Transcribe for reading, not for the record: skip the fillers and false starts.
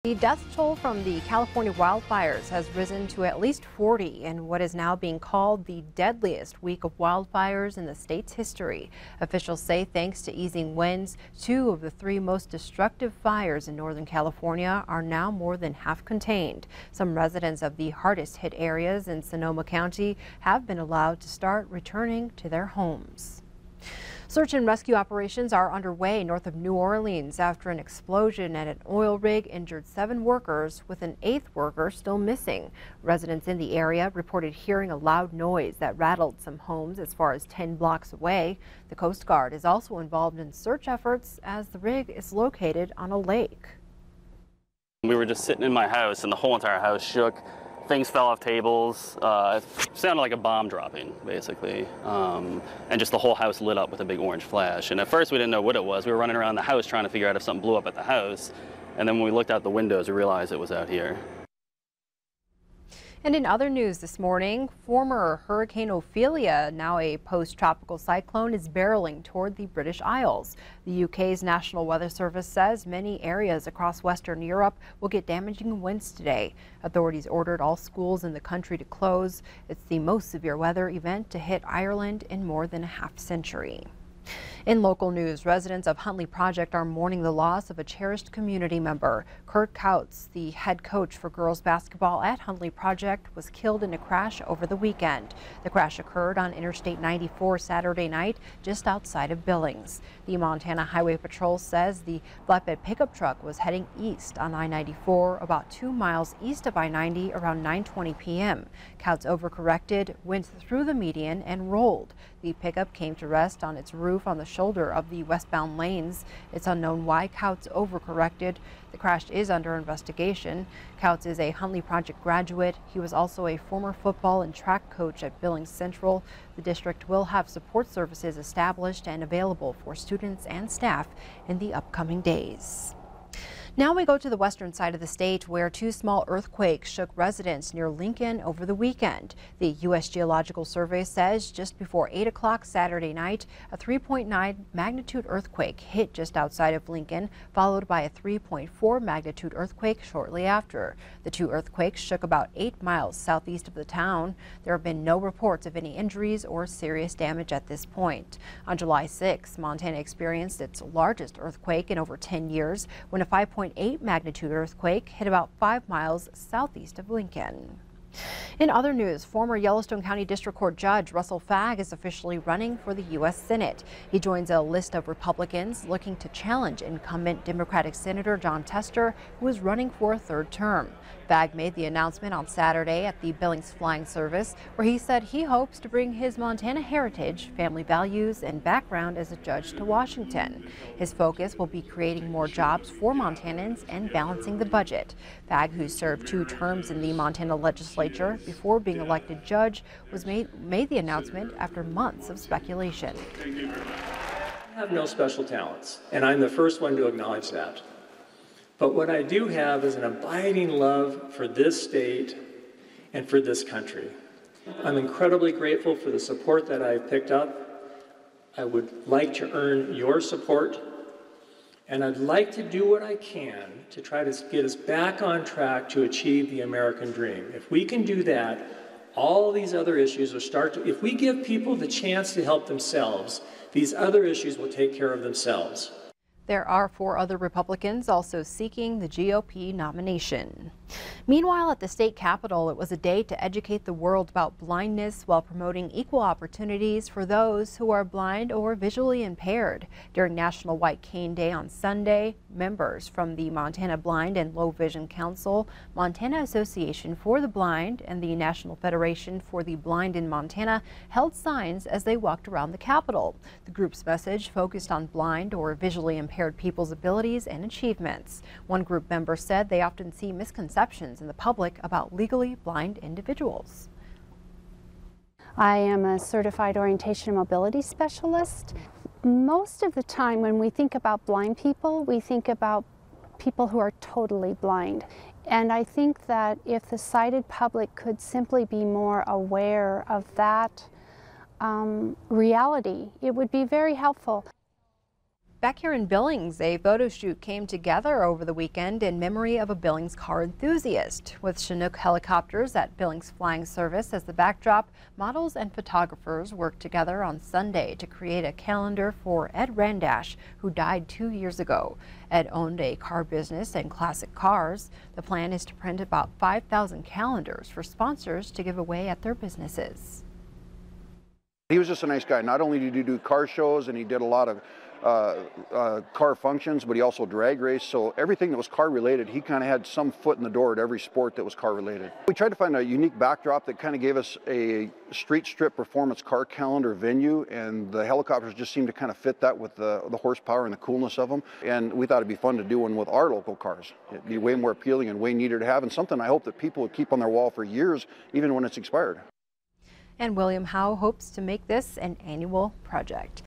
The death toll from the California wildfires has risen to at least 40 in what is now being called the deadliest week of wildfires in the state's history. Officials say thanks to easing winds, 2 of the 3 most destructive fires in Northern California are now more than half contained. Some residents of the hardest hit areas in Sonoma County have been allowed to start returning to their homes. Search and rescue operations are underway north of New Orleans after an explosion at an oil rig injured 7 workers, with an 8th worker still missing. Residents in the area reported hearing a loud noise that rattled some homes as far as 10 blocks away. The Coast Guard is also involved in search efforts as the rig is located on a lake. We were just sitting in my house and the whole entire house shook. Things fell off tables. It sounded like a bomb dropping, basically. And just the whole house lit up with a big orange flash. And at first we didn't know what it was. We were running around the house trying to figure out if something blew up at the house. And then when we looked out the windows, we realized it was out here. And in other news this morning, former Hurricane Ophelia, now a post-tropical cyclone, is barreling toward the British Isles. The UK's National Weather Service says many areas across Western Europe will get damaging winds today. Authorities ordered all schools in the country to close. It's the most severe weather event to hit Ireland in more than a half-century. In local news, residents of Huntley Project are mourning the loss of a cherished community member. Kurt Kautz, the head coach for girls basketball at Huntley Project, was killed in a crash over the weekend. The crash occurred on Interstate 94 Saturday night, just outside of Billings. The Montana Highway Patrol says the flatbed pickup truck was heading east on I-94, about 2 miles east of I-90 around 9:20 p.m. Kautz overcorrected, went through the median, and rolled. The pickup came to rest on its roof on the shoulder of the westbound lanes. It's unknown why Kautz overcorrected. The crash is under investigation. Kautz is a Huntley Project graduate. He was also a former football and track coach at Billings Central. The district will have support services established and available for students and staff in the upcoming days. Now we go to the western side of the state, where 2 small earthquakes shook residents near Lincoln over the weekend. The U.S. Geological Survey says just before 8 o'clock Saturday night, a 3.9 magnitude earthquake hit just outside of Lincoln, followed by a 3.4 magnitude earthquake shortly after. The 2 earthquakes shook about 8 miles southeast of the town. There have been no reports of any injuries or serious damage at this point. On July 6, Montana experienced its largest earthquake in over 10 years when a 5.8 magnitude earthquake hit about 5 miles southeast of Lincoln. In other news, former Yellowstone County District Court Judge Russell Fagg is officially running for the U.S. Senate. He joins a list of Republicans looking to challenge incumbent Democratic Senator Jon Tester, who is running for a 3rd term. Fagg made the announcement on Saturday at the Billings Flying Service, where he said he hopes to bring his Montana heritage, family values, and background as a judge to Washington. His focus will be creating more jobs for Montanans and balancing the budget. Fagg, who served 2 terms in the Montana legislature before being elected judge, was made the announcement after months of speculation. I have no special talents, and I'm the first one to acknowledge that. But what I do have is an abiding love for this state and for this country. I'm incredibly grateful for the support that I've picked up. I would like to earn your support, and I'd like to do what I can to try to get us back on track to achieve the American dream. If we can do that, all these other issues will start to, if we give people the chance to help themselves, these other issues will take care of themselves. There are 4 other Republicans also seeking the GOP nomination. Meanwhile, at the state capitol, it was a day to educate the world about blindness while promoting equal opportunities for those who are blind or visually impaired. During National White Cane Day on Sunday, members from the Montana Blind and Low Vision Council, Montana Association for the Blind, and the National Federation for the Blind in Montana held signs as they walked around the capitol. The group's message focused on blind or visually impaired people's abilities and achievements. One group member said they often see misconceptions in the public about legally blind individuals. I am a certified orientation and mobility specialist. Most of the time when we think about blind people, we think about people who are totally blind. And I think that if the sighted public could simply be more aware of that reality, it would be very helpful. Back here in Billings, a photo shoot came together over the weekend in memory of a Billings car enthusiast. With Chinook helicopters at Billings Flying Service as the backdrop, models and photographers worked together on Sunday to create a calendar for Ed Randash, who died 2 years ago. Ed owned a car business and classic cars. The plan is to print about 5,000 calendars for sponsors to give away at their businesses. He was just a nice guy. Not only did he do car shows and he did a lot of car functions, but he also drag raced. So everything that was car related, he kind of had some foot in the door at every sport that was car related. We tried to find a unique backdrop that kind of gave us a street strip performance car calendar venue, and the helicopters just seemed to kind of fit that with the horsepower and the coolness of them. And we thought it'd be fun to do one with our local cars. It'd be way more appealing and way neater to have, and something I hope that people would keep on their wall for years, even when it's expired. And William Howe hopes to make this an annual project.